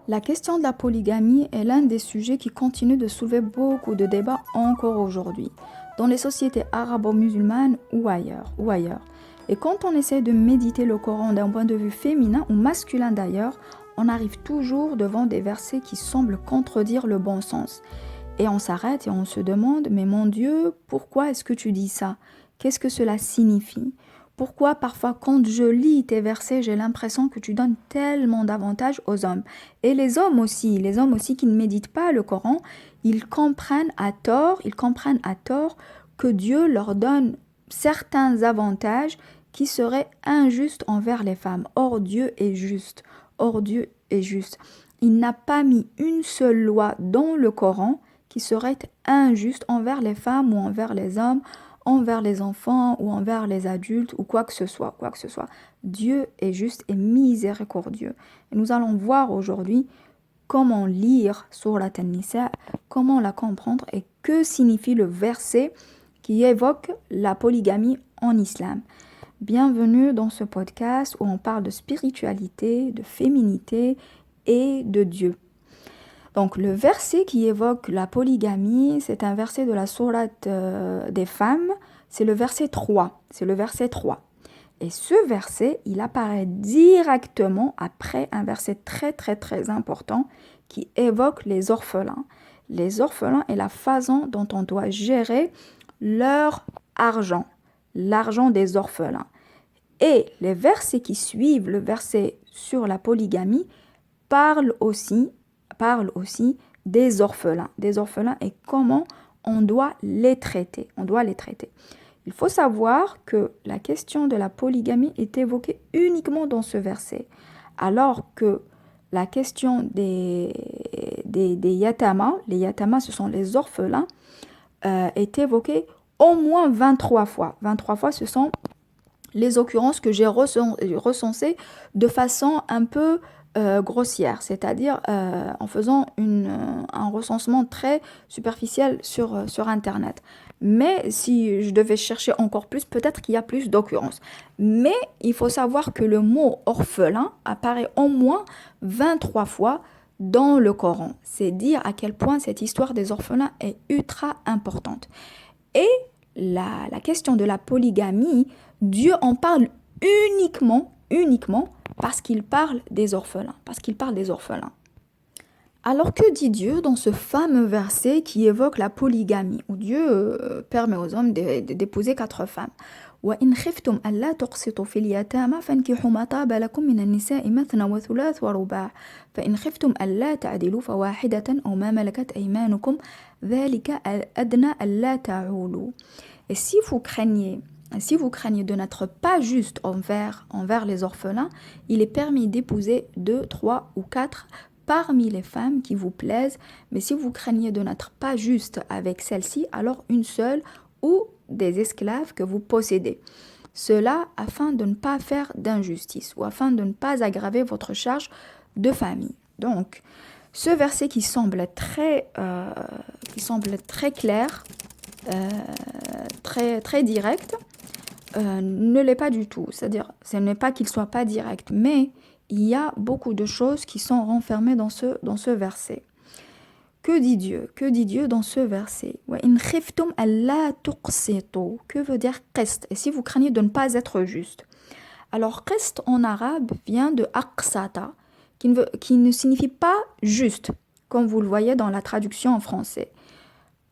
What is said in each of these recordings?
La question de la polygamie est l'un des sujets qui continue de soulever beaucoup de débats encore aujourd'hui, dans les sociétés arabo-musulmanes ou ailleurs. Et quand on essaie de méditer le Coran d'un point de vue féminin ou masculin d'ailleurs, on arrive toujours devant des versets qui semblent contredire le bon sens. Et on s'arrête et on se demande, mais mon Dieu, pourquoi est-ce que tu dis ça? Qu'est-ce que cela signifie? Pourquoi parfois quand je lis tes versets, j'ai l'impression que tu donnes tellement d'avantages aux hommes? Et les hommes aussi qui ne méditent pas le Coran, ils comprennent à tort que Dieu leur donne certains avantages qui seraient injustes envers les femmes. Or Dieu est juste. Il n'a pas mis une seule loi dans le Coran qui serait injuste envers les femmes ou envers les hommes, envers les enfants ou envers les adultes ou quoi que ce soit. Dieu est juste et miséricordieux. Et nous allons voir aujourd'hui comment lire Surat An-Nisa, comment la comprendre et que signifie le verset qui évoque la polygamie en islam. Bienvenue dans ce podcast où on parle de spiritualité, de féminité et de Dieu. Donc le verset qui évoque la polygamie, c'est un verset de la sourate des femmes, c'est le verset 3. Et ce verset, il apparaît directement après un verset très très très important qui évoque les orphelins. Les orphelins et la façon dont on doit gérer leur argent, l'argent des orphelins. Et les versets qui suivent le verset sur la polygamie parlent aussi des orphelins et comment on doit les traiter. Il faut savoir que la question de la polygamie est évoquée uniquement dans ce verset, alors que la question des yatama, les yatama ce sont les orphelins, est évoquée au moins 23 fois. 23 fois ce sont les occurrences que j'ai recensées de façon un peu grossière, c'est-à-dire en faisant un recensement très superficiel sur Internet. Mais si je devais chercher encore plus, peut-être qu'il y a plus d'occurrences. Mais il faut savoir que le mot orphelin apparaît au moins 23 fois dans le Coran. C'est dire à quel point cette histoire des orphelins est ultra importante. Et la question de la polygamie, Dieu en parle uniquement parce qu'il parle des orphelins. Alors que dit Dieu dans ce fameux verset qui évoque la polygamie, où Dieu permet aux hommes d'épouser 4 femmes. وَإِنْ خِفْتُمْ أَلَّا تُقْسِطُوا فِي الْيَتَامَى فَانكِحُوا مَا طَابَ لَكُم مِّنَ النِّسَاءِ مَثْنَى وَثُلَاثَ وَرُبَاعَ فَإِنْ خِفْتُمْ أَلَّا تَعْدِلُوا فَوَاحِدَةً أَوْ مَا مَلَكَتْ أَيْمَانُكُمْ ذَلِكَ أَدْنَى أَلَّا تَعُولُوا. Et si vous craignez de n'être pas juste envers les orphelins, il est permis d'épouser 2, 3 ou 4 parmi les femmes qui vous plaisent, mais si vous craignez de n'être pas juste avec celle-ci, alors une seule ou des esclaves que vous possédez. Cela afin de ne pas faire d'injustice ou afin de ne pas aggraver votre charge de famille. Donc, ce verset qui semble très clair, très, très direct, ne l'est pas du tout. C'est-à-dire, ce n'est pas qu'il soit pas direct, mais il y a beaucoup de choses qui sont renfermées dans ce verset. Que dit Dieu dans ce verset? وَإِنْ خِفْتُمْ أَلَّا تُقْسِطُوا. Que veut dire qist? Et si vous craignez de ne pas être juste. Alors, qist en arabe vient de aqsata, qui ne signifie pas juste, comme vous le voyez dans la traduction en français.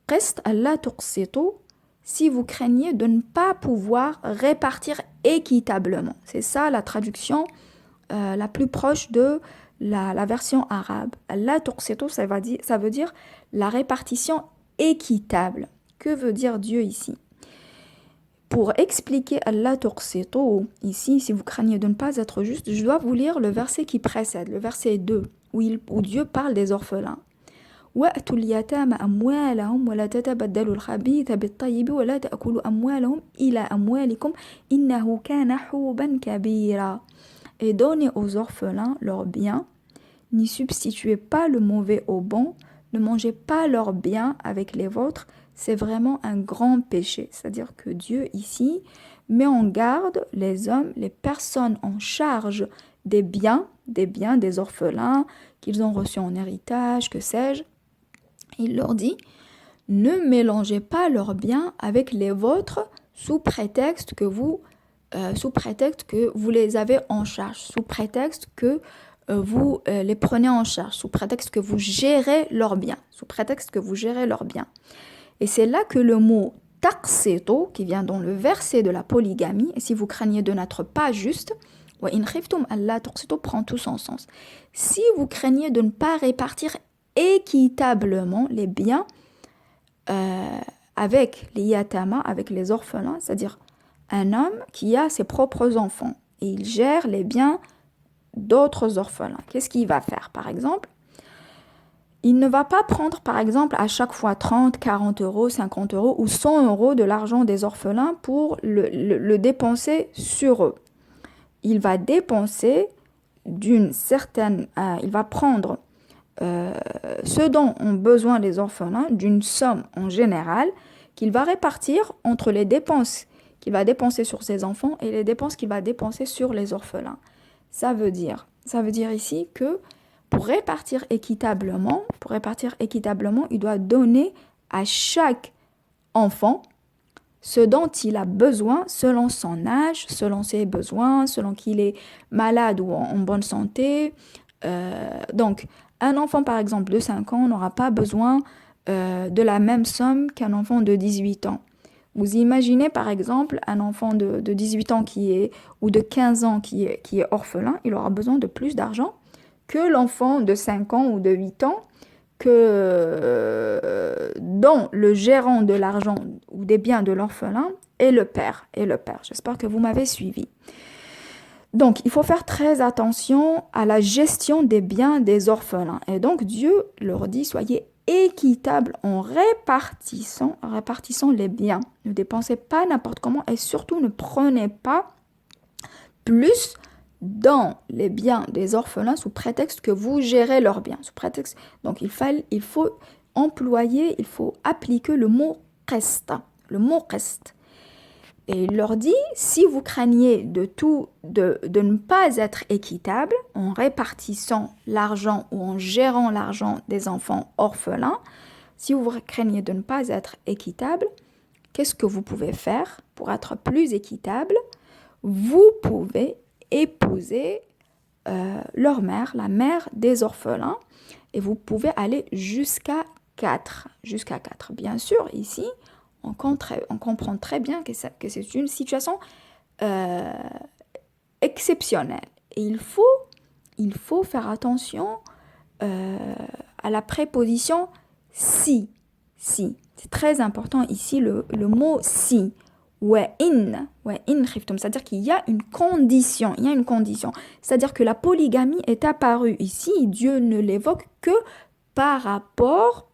Qist أَلَّا تُقْسِطُوا, si vous craignez de ne pas pouvoir répartir équitablement. C'est ça la traduction la plus proche de la version arabe. La tuqsitu, ça veut dire la répartition équitable. Que veut dire Dieu ici? Pour expliquer Allah tuqsitu, ici, si vous craignez de ne pas être juste, je dois vous lire le verset qui précède, le verset 2, où Dieu parle des orphelins. وَأْتُوا الْيَتَامَ أَمْوَالَهُمْ وَلَا تَتَبَدَّلُوا الْخَبِيثَ بِالطَّيِّبِ وَلَا تَأْكُلُوا أَمْوَالَهُمْ إِلَى أَمْوَالِكُمْ إِنَّهُ كَانَ حُوبًا كَبِيرًا. Et donnez aux orphelins leurs biens, n'y substituez pas le mauvais au bon, ne mangez pas leurs biens avec les vôtres, c'est vraiment un grand péché. C'est-à-dire que Dieu ici met en garde les hommes, les personnes en charge des orphelins qu'ils ont reçus en héritage, que sais-je. Il leur dit, ne mélangez pas leurs biens avec les vôtres sous prétexte que vous les avez en charge, sous prétexte que vous les prenez en charge, sous prétexte que vous gérez leurs biens, Et c'est là que le mot taqsitu, qui vient dans le verset de la polygamie, et si vous craignez de n'être pas juste, wa in khiftum alla tuqsitu prend tout son sens. Si vous craignez de ne pas répartir équitablement les biens avec les yatama, avec les orphelins, c'est-à-dire un homme qui a ses propres enfants et il gère les biens d'autres orphelins. Qu'est-ce qu'il va faire, par exemple? Il ne va pas prendre, par exemple, à chaque fois 30, 40 euros, 50 euros ou 100 euros de l'argent des orphelins pour le dépenser sur eux. Il va dépenser il va prendre ce dont ont besoin les orphelins d'une somme en général qu'il va répartir entre les dépenses qu'il va dépenser sur ses enfants et les dépenses qu'il va dépenser sur les orphelins. Ça veut dire ici que pour répartir équitablement, il doit donner à chaque enfant ce dont il a besoin selon son âge, selon ses besoins, selon qu'il est malade ou en bonne santé. Donc, un enfant, par exemple, de 5 ans n'aura pas besoin de la même somme qu'un enfant de 18 ans. Vous imaginez, par exemple, un enfant de 18 ans ou de 15 ans qui est orphelin, il aura besoin de plus d'argent que l'enfant de 5 ans ou de 8 ans dont le gérant de l'argent ou des biens de l'orphelin est le père. J'espère que vous m'avez suivi. Donc, il faut faire très attention à la gestion des biens des orphelins. Et donc, Dieu leur dit, soyez équitables en répartissant les biens. Ne dépensez pas n'importe comment et surtout ne prenez pas plus dans les biens des orphelins sous prétexte que vous gérez leurs biens. Donc, il faut appliquer le mot qist. Et il leur dit, si vous craignez de ne pas être équitable en répartissant l'argent ou en gérant l'argent des enfants orphelins, si vous craignez de ne pas être équitable, qu'est-ce que vous pouvez faire pour être plus équitable? Vous pouvez épouser leur mère, la mère des orphelins, et vous pouvez aller jusqu'à 4. Bien sûr, ici, on comprend très bien que c'est une situation exceptionnelle. Et il faut faire attention à la préposition si. C'est très important ici le mot si. Wa in khiftum, c'est-à-dire qu'il y a une condition. C'est-à-dire que la polygamie est apparue ici. Dieu ne l'évoque que par rapport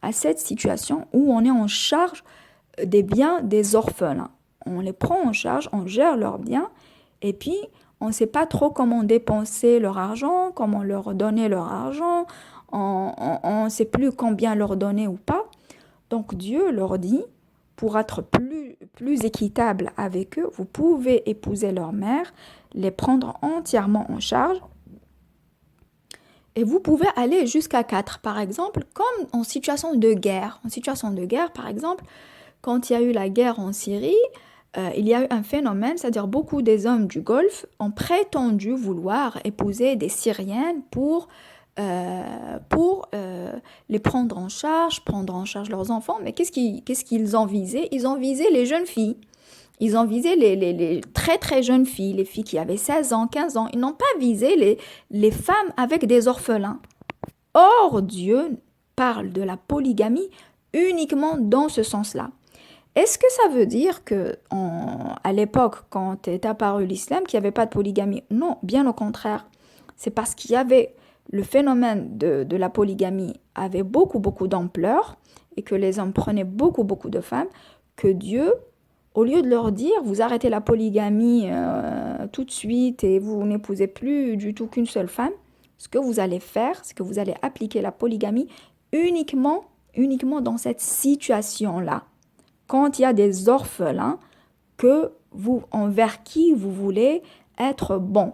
à cette situation où on est en charge des biens des orphelins. On les prend en charge, on gère leurs biens, et puis on ne sait pas trop comment dépenser leur argent, comment leur donner leur argent, on ne sait plus combien leur donner ou pas. Donc Dieu leur dit, pour être plus équitable avec eux, vous pouvez épouser leur mère, les prendre entièrement en charge, et vous pouvez aller jusqu'à 4, par exemple, comme en situation de guerre. Par exemple, quand il y a eu la guerre en Syrie, il y a eu un phénomène, c'est-à-dire beaucoup des hommes du Golfe ont prétendu vouloir épouser des Syriennes pour les prendre en charge leurs enfants. Mais qu'est-ce qu'ils ont visé? Ils ont visé les jeunes filles. Ils ont visé les très très jeunes filles, les filles qui avaient 16 ans, 15 ans. Ils n'ont pas visé les femmes avec des orphelins. Or, Dieu parle de la polygamie uniquement dans ce sens-là. Est-ce que ça veut dire qu'à l'époque, quand est apparu l'islam, qu'il n'y avait pas de polygamie? Non, bien au contraire. C'est parce qu'il y avait le phénomène de la polygamie avait beaucoup d'ampleur et que les hommes prenaient beaucoup de femmes, que Dieu, au lieu de leur dire, vous arrêtez la polygamie tout de suite et vous n'épousez plus du tout qu'une seule femme, ce que vous allez faire, c'est que vous allez appliquer la polygamie uniquement dans cette situation-là. Quand il y a des orphelins envers qui vous voulez être bon.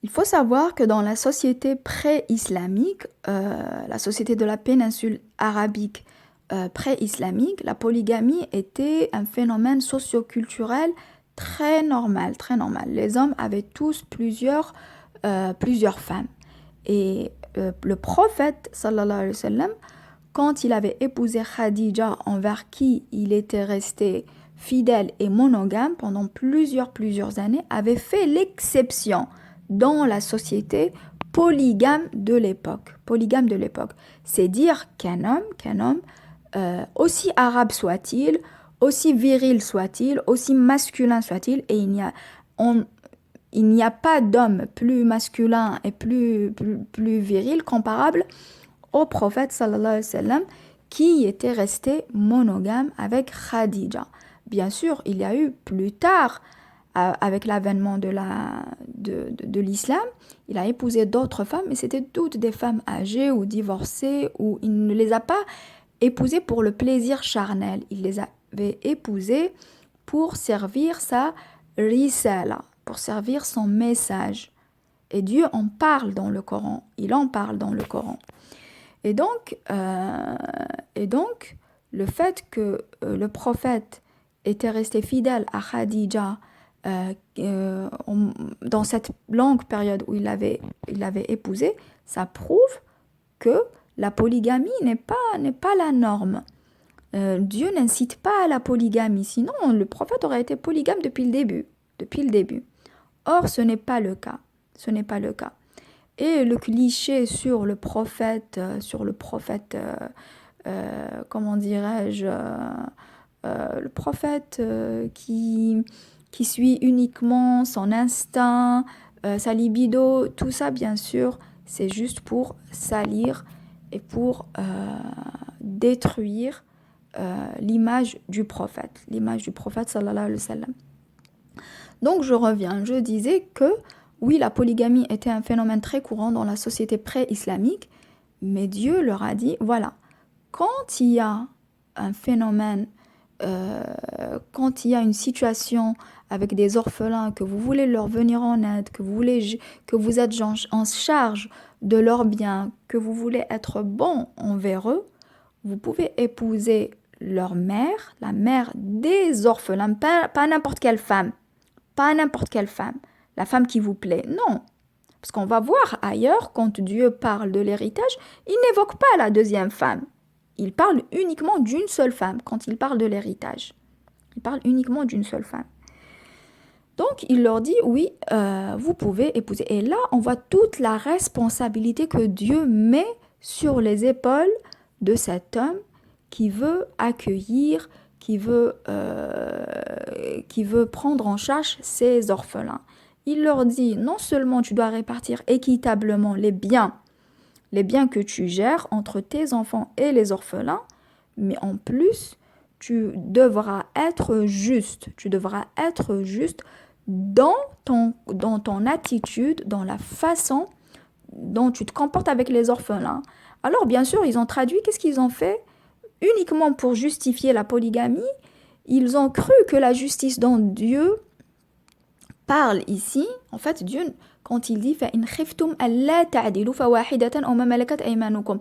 Il faut savoir que dans la société pré-islamique, la société de la péninsule arabique pré-islamique, la polygamie était un phénomène socio-culturel très normal, très normal. Les hommes avaient tous plusieurs femmes. Et le prophète, sallallahu alayhi wa sallam, quand il avait épousé Khadija, envers qui il était resté fidèle et monogame pendant plusieurs années, avait fait l'exception dans la société polygame de l'époque. Polygame de l'époque. C'est dire qu'un homme, aussi arabe soit-il, aussi viril soit-il, aussi masculin soit-il, et on- il n'y a pas d'homme plus masculin et plus viril comparable au prophète sallallahu alayhi wa sallam qui était resté monogame avec Khadija. Bien sûr, il y a eu plus tard, avec l'avènement de l'islam, il a épousé d'autres femmes, mais c'était toutes des femmes âgées ou divorcées, ou il ne les a pas épousées pour le plaisir charnel. Il les avait épousées pour servir sa risala, pour servir son message. Et Dieu en parle dans le Coran. Il en parle dans le Coran. Et donc, le fait que le prophète était resté fidèle à Khadija dans cette longue période où il l'avait épousée, ça prouve que la polygamie n'est pas la norme. Dieu n'incite pas à la polygamie, sinon le prophète aurait été polygame depuis le début. Depuis le début. Or, ce n'est pas le cas. Ce n'est pas le cas. Et le cliché sur le prophète, comment dirais-je, le prophète qui suit uniquement son instinct, sa libido, tout ça, bien sûr, c'est juste pour salir et pour détruire l'image du prophète, sallallahu alayhi wa sallam. Donc je reviens, je disais que oui, la polygamie était un phénomène très courant dans la société pré-islamique, mais Dieu leur a dit, voilà, quand il y a un phénomène, quand il y a une situation avec des orphelins, que vous voulez leur venir en aide, que vous êtes en charge de leurs biens, que vous voulez être bon envers eux, vous pouvez épouser leur mère, la mère des orphelins, pas n'importe quelle femme, la femme qui vous plaît, non. Parce qu'on va voir ailleurs, quand Dieu parle de l'héritage, il n'évoque pas la deuxième femme. Il parle uniquement d'une seule femme quand il parle de l'héritage. Il parle uniquement d'une seule femme. Donc, il leur dit, oui, vous pouvez épouser. Et là, on voit toute la responsabilité que Dieu met sur les épaules de cet homme qui veut accueillir, qui veut prendre en charge ses orphelins. Il leur dit, non seulement tu dois répartir équitablement les biens que tu gères entre tes enfants et les orphelins, mais en plus, tu devras être juste. Tu devras être juste dans ton attitude, dans la façon dont tu te comportes avec les orphelins. Alors, bien sûr, ils ont traduit, qu'est-ce qu'ils ont fait? Uniquement pour justifier la polygamie, ils ont cru que la justice dont Dieu parle ici, en fait, Dieu, quand il dit فَإِنْ خِفْتُمْ أَلَّا تَعْدِلُوا فَوَاحِدَةً أَوْ مَا مَلَكَتْ أَيْمَانُكُمْ.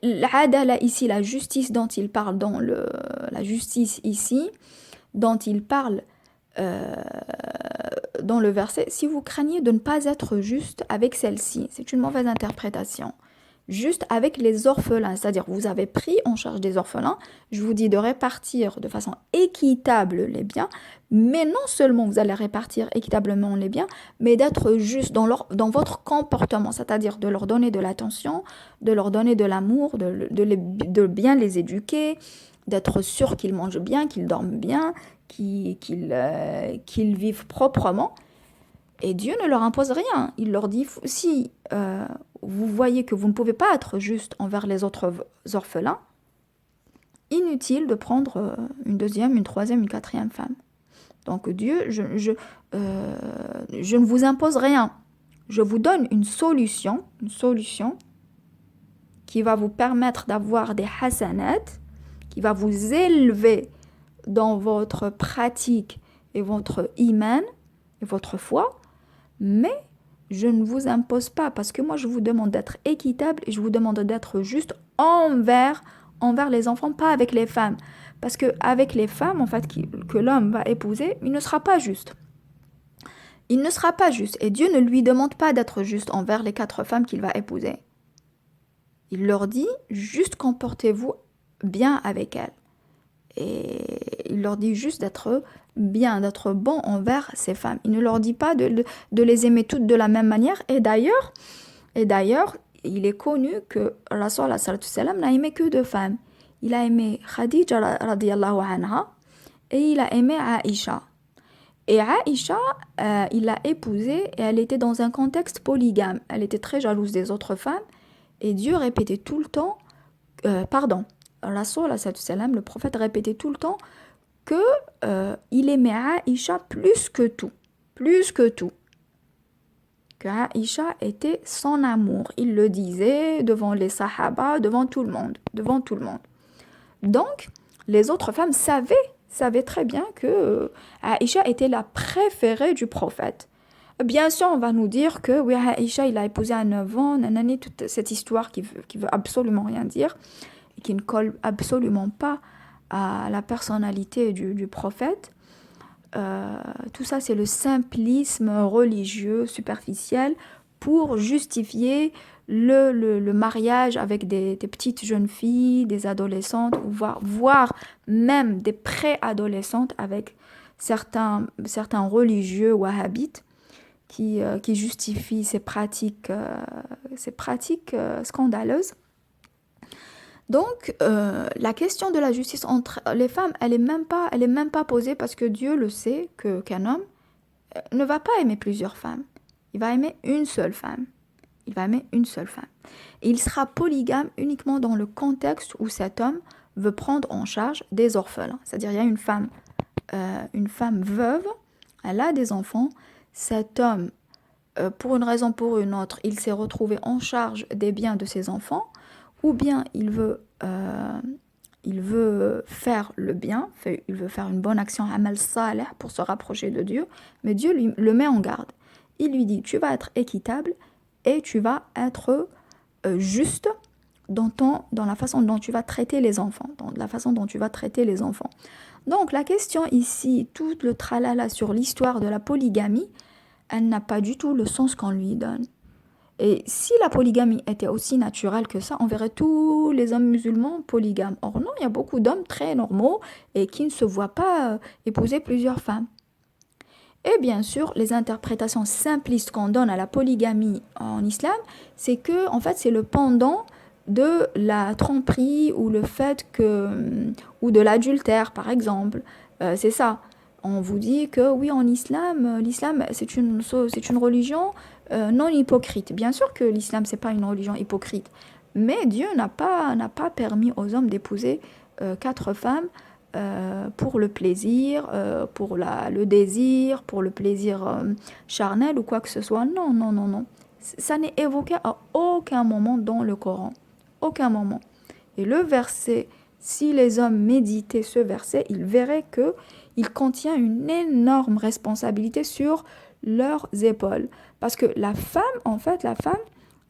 L'adala ici, la justice dont il parle la justice ici, dont il parle dans le verset, si vous craignez de ne pas être juste avec celle-ci, c'est une mauvaise interprétation. Juste avec les orphelins, c'est-à-dire vous avez pris en charge des orphelins, je vous dis de répartir de façon équitable les biens, mais non seulement vous allez répartir équitablement les biens, mais d'être juste dans votre comportement, c'est-à-dire de leur donner de l'attention, de leur donner de l'amour, de bien les éduquer, d'être sûr qu'ils mangent bien, qu'ils dorment bien, qu'ils vivent proprement. Et Dieu ne leur impose rien. Il leur dit, si vous voyez que vous ne pouvez pas être juste envers les autres orphelins, inutile de prendre une deuxième, une troisième, une quatrième femme. Donc Dieu, je ne vous impose rien. Je vous donne une solution qui va vous permettre d'avoir des hasanat, qui va vous élever dans votre pratique et votre iman et votre foi, mais je ne vous impose pas, parce que moi je vous demande d'être équitable et je vous demande d'être juste envers les enfants, pas avec les femmes. Parce que avec les femmes, en fait, que l'homme va épouser, il ne sera pas juste. Il ne sera pas juste. Et Dieu ne lui demande pas d'être juste envers les 4 femmes qu'il va épouser. Il leur dit, juste comportez-vous bien avec elles. Et il leur dit juste d'être bien, d'être bon envers ces femmes. Il ne leur dit pas de les aimer toutes de la même manière. Et d'ailleurs, il est connu que Rasul n'a aimé que 2 femmes. Il a aimé Khadija radiyallahu anha et il a aimé Aïcha. Et Aïcha, il l'a épousée et elle était dans un contexte polygame. Elle était très jalouse des autres femmes et Dieu répétait tout le temps, Rasul, le prophète répétait tout le temps que il aimait Aïcha plus que tout. Que Aïcha était son amour. Il le disait devant les sahaba, devant tout le monde. Donc, les autres femmes savaient très bien que Aïcha était la préférée du prophète. Bien sûr, on va nous dire que oui, Aïcha, il a épousé à 9 ans, nanani, toute cette histoire qui veut absolument rien dire et qui ne colle absolument pas à la personnalité du prophète. Tout ça, c'est le simplisme religieux superficiel pour justifier le mariage avec des petites jeunes filles, des adolescentes, voire même des préadolescentes avec certains religieux wahhabites qui justifient ces pratiques scandaleuses. Donc, la question de la justice entre les femmes, elle est même pas posée parce que Dieu le sait qu'un homme ne va pas aimer plusieurs femmes. Il va aimer une seule femme. Et il sera polygame uniquement dans le contexte où cet homme veut prendre en charge des orphelins. C'est-à-dire, il y a une femme veuve, elle a des enfants. Cet homme, pour une raison ou pour une autre, il s'est retrouvé en charge des biens de ses enfants. Ou bien il veut faire le bien, il veut faire une bonne action, amal salih, pour se rapprocher de Dieu, mais Dieu le met en garde. Il lui dit, tu vas être équitable et tu vas être juste dans la façon dont tu vas traiter les enfants, Donc la question ici, tout le tralala sur l'histoire de la polygamie, elle n'a pas du tout le sens qu'on lui donne. Et si la polygamie était aussi naturelle que ça, on verrait tous les hommes musulmans polygames. Or non, il y a beaucoup d'hommes très normaux et qui ne se voient pas épouser plusieurs femmes. Et bien sûr, les interprétations simplistes qu'on donne à la polygamie en islam, c'est que, en fait, c'est le pendant de la tromperie ou ou de l'adultère, par exemple. C'est ça. On vous dit que oui, en islam, l'islam, c'est une religion non hypocrite. Bien sûr que l'islam, c'est pas une religion hypocrite. Mais Dieu n'a pas permis aux hommes d'épouser 4 femmes pour le plaisir, pour le désir, pour le plaisir charnel ou quoi que ce soit. Non, non, non, non. Ça n'est évoqué à aucun moment dans le Coran. Aucun moment. Et le verset, si les hommes méditaient ce verset, ils verraient qu'il contient une énorme responsabilité sur leurs épaules. Parce que la femme,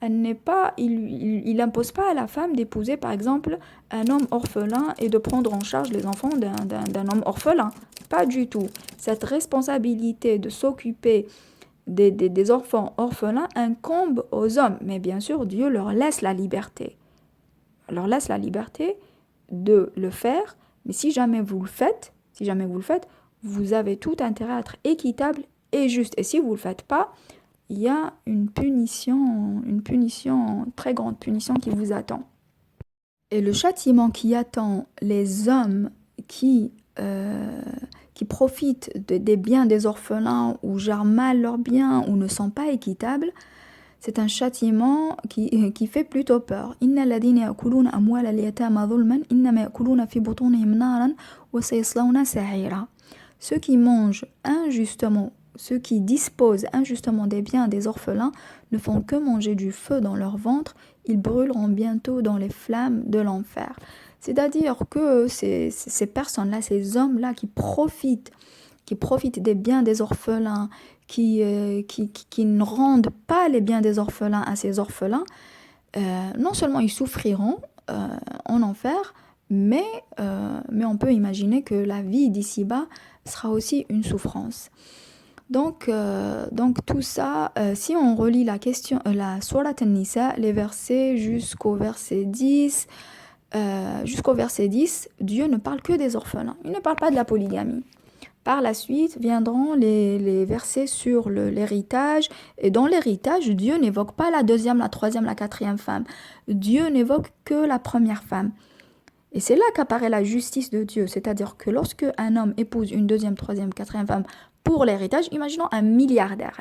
elle n'est pas, il impose pas à la femme d'épouser, par exemple, un homme orphelin et de prendre en charge les enfants d'un homme orphelin. Pas du tout. Cette responsabilité de s'occuper des enfants orphelins incombe aux hommes. Mais bien sûr, Dieu leur laisse la liberté. De le faire. Mais si jamais vous le faites, vous avez tout intérêt à être équitable et juste. Et si vous ne le faites pas, il y a une très grande punition qui vous attend. Et le châtiment qui attend les hommes qui profitent des biens des orphelins ou gèrent mal leurs biens ou ne sont pas équitables, c'est un châtiment qui fait plutôt peur. Inna alladhina ya'kuluna amwala al-yatama dhulman innama ya'kuluna fi butunihim naran wa sayaslawna sa'ira. Ceux qui mangent injustement, ceux qui disposent injustement des biens des orphelins ne font que manger du feu dans leur ventre, ils brûleront bientôt dans les flammes de l'enfer. C'est-à-dire que ces personnes-là, ces hommes-là qui profitent qui profitent des biens des orphelins, qui ne rendent pas les biens des orphelins à ces orphelins, non seulement ils souffriront en enfer, mais on peut imaginer que la vie d'ici-bas sera aussi une souffrance. Donc tout ça, si on relit la Sourate An-Nisa, les versets jusqu'au verset 10, Dieu ne parle que des orphelins. Il ne parle pas de la polygamie. Par la suite viendront les versets sur l'héritage. Et dans l'héritage, Dieu n'évoque pas la deuxième, la troisième, la quatrième femme. Dieu n'évoque que la première femme. Et c'est là qu'apparaît la justice de Dieu. C'est-à-dire que lorsque un homme épouse une deuxième, troisième, quatrième femme pour l'héritage, imaginons un milliardaire,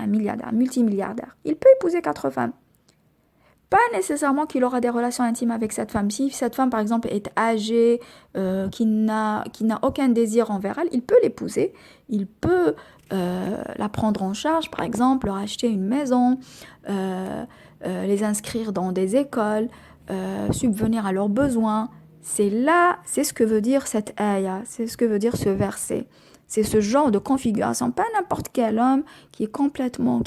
multimilliardaire. Il peut épouser 4 femmes. Pas nécessairement qu'il aura des relations intimes avec cette femme. Si cette femme, par exemple, est âgée, qui n'a aucun désir envers elle, il peut l'épouser. Il peut la prendre en charge, par exemple, leur acheter une maison, les inscrire dans des écoles, subvenir à leurs besoins. C'est ce que veut dire cette ayah, c'est ce que veut dire ce verset. C'est ce genre de configuration, pas n'importe quel homme qui est complètement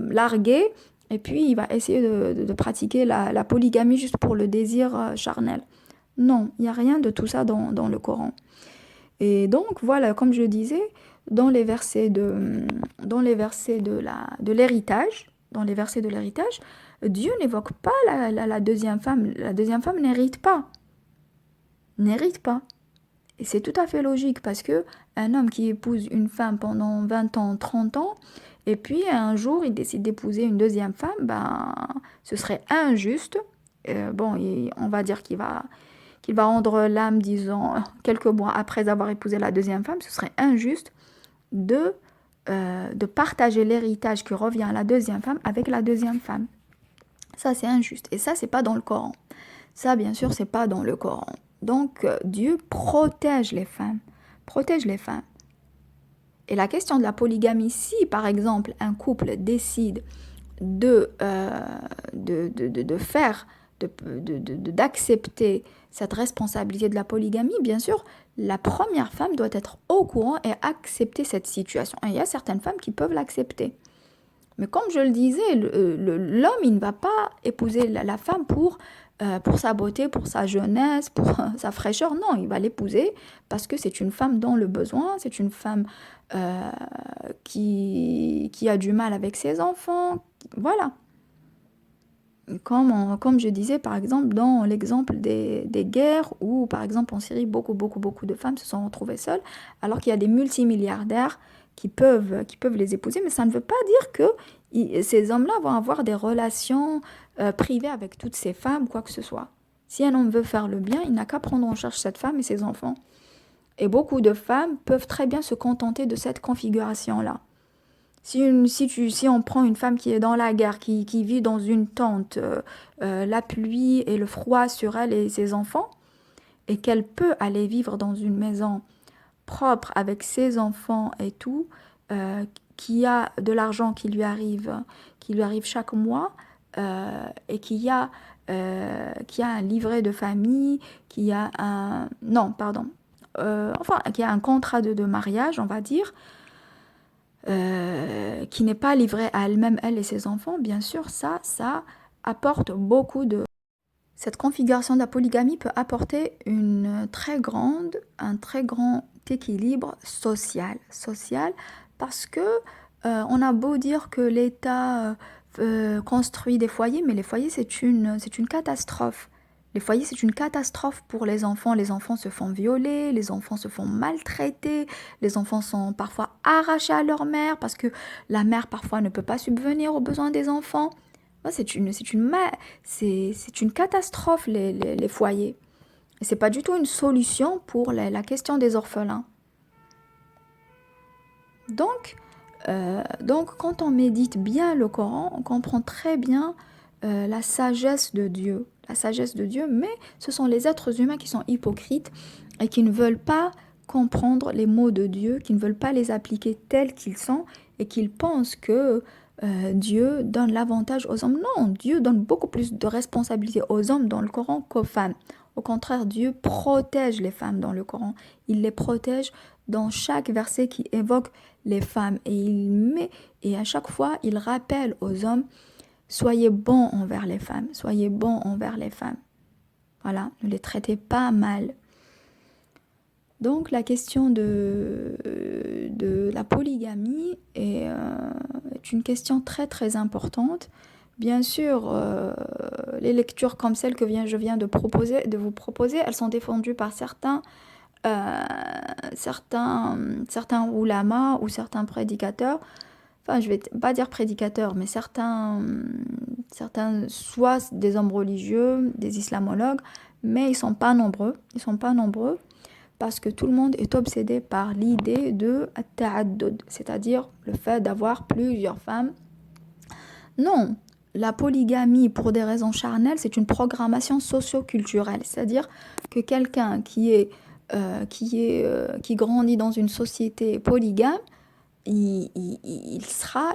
largué, et puis il va essayer de pratiquer la polygamie juste pour le désir charnel. Non, il n'y a rien de tout ça dans le Coran. Et donc voilà, comme je disais, dans les versets de l'héritage, Dieu n'évoque pas la deuxième femme. La deuxième femme n'hérite pas. Et c'est tout à fait logique parce que un homme qui épouse une femme pendant 20 ans, 30 ans, et puis un jour il décide d'épouser une deuxième femme, ben, ce serait injuste. On va dire qu'il va rendre l'âme, disons, quelques mois après avoir épousé la deuxième femme. Ce serait injuste de partager l'héritage qui revient à la deuxième femme avec la deuxième femme. Ça, c'est injuste. Et ça, c'est pas dans le Coran. Ça, bien sûr, c'est pas dans le Coran. Donc, Dieu protège les femmes. Et la question de la polygamie, si par exemple un couple décide d'accepter cette responsabilité de la polygamie, bien sûr, la première femme doit être au courant et accepter cette situation. Et il y a certaines femmes qui peuvent l'accepter. Mais comme je le disais, l'homme, il ne va pas épouser la femme pour sa beauté, pour sa jeunesse, pour sa fraîcheur. Non, il va l'épouser parce que c'est une femme dans le besoin, c'est une femme qui a du mal avec ses enfants. Voilà. Comme je disais, par exemple, dans l'exemple des guerres où, par exemple, en Syrie, beaucoup de femmes se sont retrouvées seules, alors qu'il y a des multimilliardaires qui peuvent les épouser, mais ça ne veut pas dire que ces hommes-là vont avoir des relations privées avec toutes ces femmes, quoi que ce soit. Si un homme veut faire le bien, il n'a qu'à prendre en charge cette femme et ses enfants. Et beaucoup de femmes peuvent très bien se contenter de cette configuration-là. Si on prend une femme qui est dans la guerre, qui vit dans une tente, la pluie et le froid sur elle et ses enfants, et qu'elle peut aller vivre dans une maison propre avec ses enfants et tout, qui a de l'argent qui lui arrive chaque mois, et qui a un livret de famille, qui a un contrat de mariage, on va dire, qui n'est pas livré à elle-même, elle et ses enfants, bien sûr, ça apporte beaucoup de... Cette configuration de la polygamie peut apporter un très grand équilibre social parce que on a beau dire que l'État construit des foyers, mais les foyers, c'est une catastrophe. Les foyers, c'est une catastrophe pour les enfants. Les enfants se font violer, les enfants se font maltraiter, les enfants sont parfois arrachés à leur mère parce que la mère, parfois, ne peut pas subvenir aux besoins des enfants. C'est une catastrophe, les foyers. Et c'est pas du tout une solution pour la question des orphelins. Donc, quand on médite bien le Coran, on comprend très bien la sagesse de Dieu. Mais ce sont les êtres humains qui sont hypocrites et qui ne veulent pas comprendre les mots de Dieu, qui ne veulent pas les appliquer tels qu'ils sont et qu'ils pensent que Dieu donne l'avantage aux hommes. Non, Dieu donne beaucoup plus de responsabilités aux hommes dans le Coran qu'aux femmes. Au contraire, Dieu protège les femmes dans le Coran. Il les protège dans chaque verset qui évoque les femmes. Et à chaque fois, il rappelle aux hommes, soyez bons envers les femmes, soyez bons envers les femmes. Voilà, ne les traitez pas mal. Donc la question de la polygamie est une question très très importante. Bien sûr, les lectures comme celles que je viens de vous proposer, elles sont défendues par certains ulamas ou certains prédicateurs. Enfin, je vais pas dire prédicateurs, mais certains, soit des hommes religieux, des islamologues, mais ils sont pas nombreux. Ils sont pas nombreux parce que tout le monde est obsédé par l'idée de ta'addud, c'est-à-dire le fait d'avoir plusieurs femmes. Non, la polygamie pour des raisons charnelles, c'est une programmation socio-culturelle, c'est-à-dire que quelqu'un qui grandit dans une société polygame, il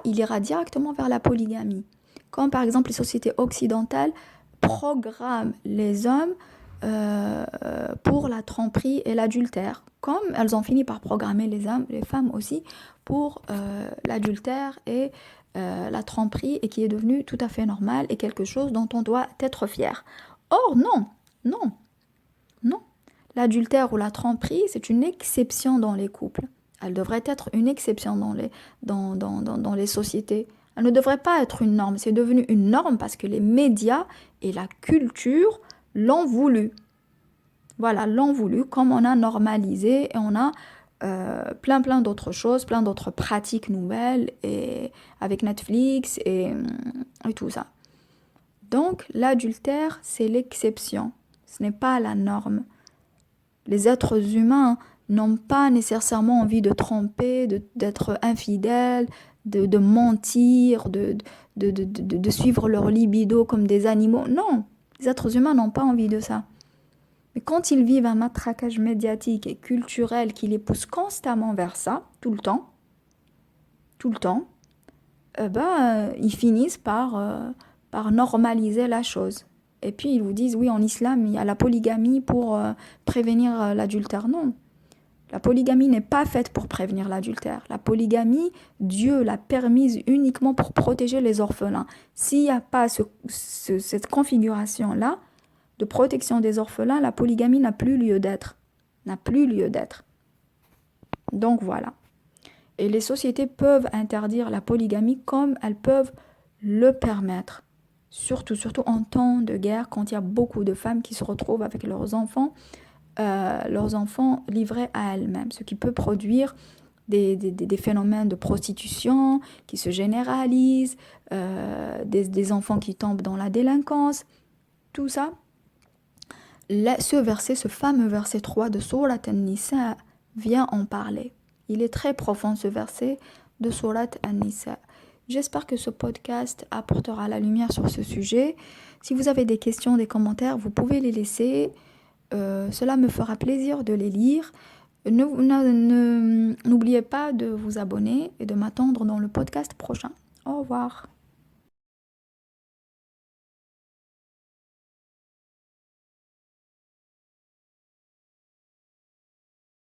ira directement vers la polygamie. Comme par exemple les sociétés occidentales programment les hommes pour la tromperie et l'adultère, comme elles ont fini par programmer les femmes aussi pour l'adultère et la tromperie, et qui est devenu tout à fait normal et quelque chose dont on doit être fier. Or non, non, non. L'adultère ou la tromperie, c'est une exception dans les couples. Elle devrait être une exception dans les sociétés. Elle ne devrait pas être une norme. C'est devenu une norme parce que les médias et la culture l'ont voulu. Voilà, l'ont voulu, comme on a normalisé et on a plein d'autres choses, plein d'autres pratiques nouvelles et avec Netflix et tout ça. Donc, l'adultère, c'est l'exception. Ce n'est pas la norme. Les êtres humains n'ont pas nécessairement envie de tromper, d'être infidèles, de mentir, de suivre leur libido comme des animaux. Non, les êtres humains n'ont pas envie de ça. Mais quand ils vivent un matraquage médiatique et culturel qui les pousse constamment vers ça, tout le temps, ils finissent par normaliser la chose. Et puis ils vous disent, oui, en islam, il y a la polygamie pour prévenir l'adultère. Non, la polygamie n'est pas faite pour prévenir l'adultère. La polygamie, Dieu l'a permise uniquement pour protéger les orphelins. S'il n'y a pas cette configuration-là de protection des orphelins, la polygamie n'a plus lieu d'être. Donc voilà. Et les sociétés peuvent interdire la polygamie comme elles peuvent le permettre. Surtout en temps de guerre, quand il y a beaucoup de femmes qui se retrouvent avec leurs enfants livrés à elles-mêmes, ce qui peut produire des phénomènes de prostitution qui se généralisent, des enfants qui tombent dans la délinquance, tout ça. Ce fameux verset 3 de Surat An-Nisa vient en parler. Il est très profond, ce verset de Surat An-Nisa. J'espère que ce podcast apportera la lumière sur ce sujet. Si vous avez des questions, des commentaires, vous pouvez les laisser. Cela me fera plaisir de les lire. N'oubliez pas de vous abonner et de m'attendre dans le podcast prochain. Au revoir.